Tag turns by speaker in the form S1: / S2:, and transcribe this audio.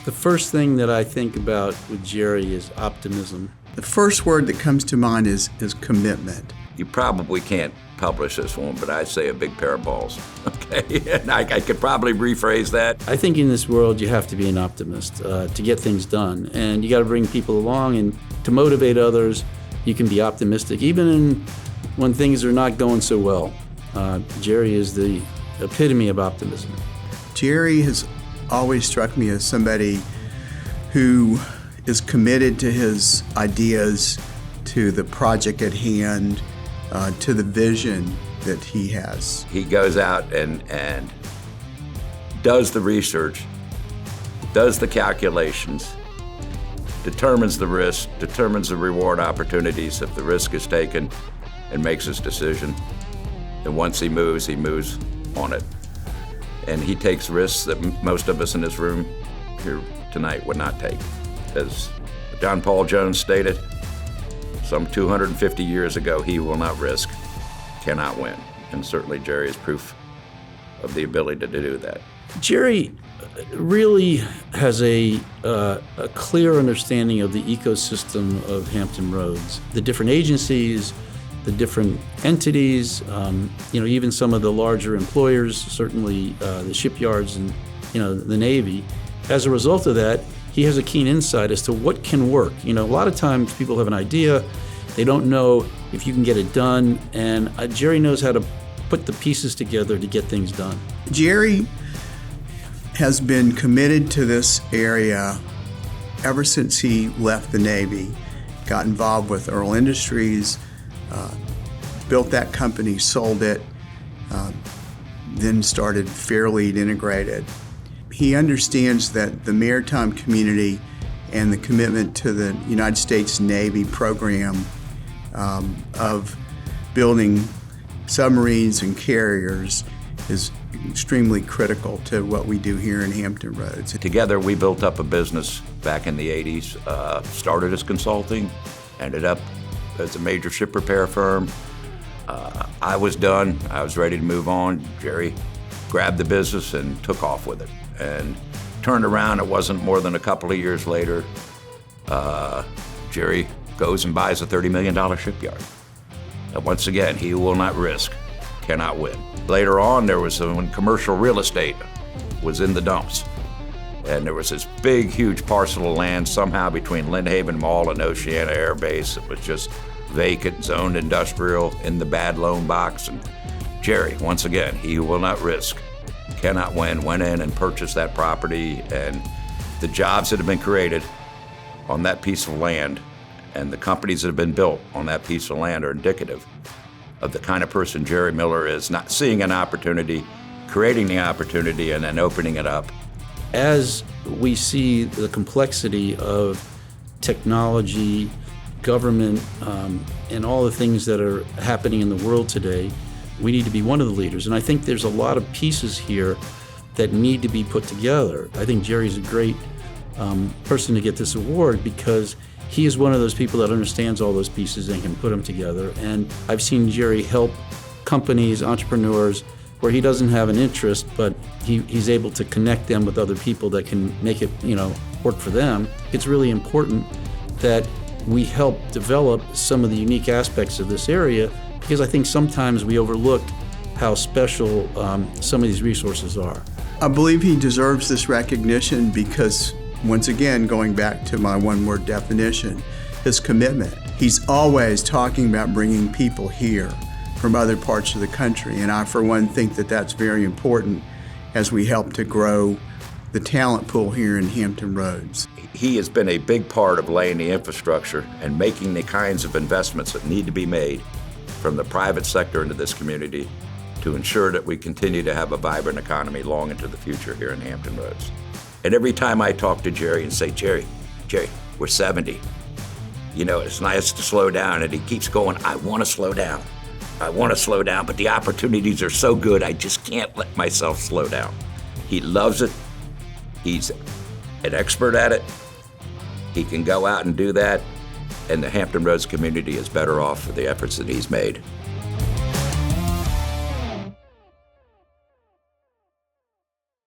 S1: The first thing that I think about with Jerry is optimism.
S2: The first word that comes to mind is commitment.
S3: You probably can't publish this one, but I'd say a big pair of balls. Okay, and I could probably rephrase that.
S1: I think in this world you have to be an optimist to get things done, and you got to bring people along, and to motivate others, you can be optimistic, even when things are not going so well. Jerry is the epitome of optimism.
S2: Jerry has always struck me as somebody who is committed to his ideas, to the project at hand, to the vision that he has.
S3: He goes out and does the research, does the calculations, determines the risk, determines the reward opportunities if the risk is taken, and makes his decision. And once he moves on it. And he takes risks that most of us in this room here tonight would not take. As John Paul Jones stated, some 250 years ago, he will not risk, cannot win. And certainly Jerry is proof of the ability to do that.
S1: Jerry really has a clear understanding of the ecosystem of Hampton Roads, the different agencies, the different entities, even some of the larger employers, certainly the shipyards and the Navy. As a result of that, he has a keen insight as to what can work. A lot of times people have an idea, they don't know if you can get it done, and Jerry knows how to put the pieces together to get things done.
S2: Jerry has been committed to this area ever since he left the Navy, got involved with Earl Industries, built that company, sold it, then started Fairlead Integrated. He understands that the maritime community and the commitment to the United States Navy program of building submarines and carriers is extremely critical to what we do here in Hampton Roads.
S3: Together we built up a business back in the 80s, started as consulting, ended up as a major ship repair firm. I was done, I was ready to move on. Jerry grabbed the business and took off with it. And turned around, it wasn't more than a couple of years later, Jerry goes and buys a $30 million shipyard. And once again, he will not risk, cannot win. Later on, there was when commercial real estate was in the dumps. And there was this big, huge parcel of land somehow between Lynnhaven Mall and Oceana Air Base. It was just vacant, zoned industrial, in the bad loan box. And Jerry, once again, he will not risk, cannot win, went in and purchased that property. And the jobs that have been created on that piece of land and the companies that have been built on that piece of land are indicative of the kind of person Jerry Miller is, not seeing an opportunity, creating the opportunity, and then opening it up.
S1: As we see the complexity of technology, government, and all the things that are happening in the world today, we need to be one of the leaders. And I think there's a lot of pieces here that need to be put together. I think Jerry's a great person to get this award because he is one of those people that understands all those pieces and can put them together. And I've seen Jerry help companies, entrepreneurs, where he doesn't have an interest, but he's able to connect them with other people that can make it, work for them. It's really important that we help develop some of the unique aspects of this area because I think sometimes we overlook how special some of these resources are.
S2: I believe he deserves this recognition because, once again, going back to my one-word definition, his commitment. He's always talking about bringing people here from other parts of the country, and I, for one, think that that's very important as we help to grow the talent pool here in Hampton Roads.
S3: He has been a big part of laying the infrastructure and making the kinds of investments that need to be made from the private sector into this community to ensure that we continue to have a vibrant economy long into the future here in Hampton Roads. And every time I talk to Jerry and say, Jerry, we're 70. It's nice to slow down, and he keeps going, I want to slow down, but the opportunities are so good, I just can't let myself slow down. He loves it. He's an expert at it. He can go out and do that, and the Hampton Roads community is better off for the efforts that he's made.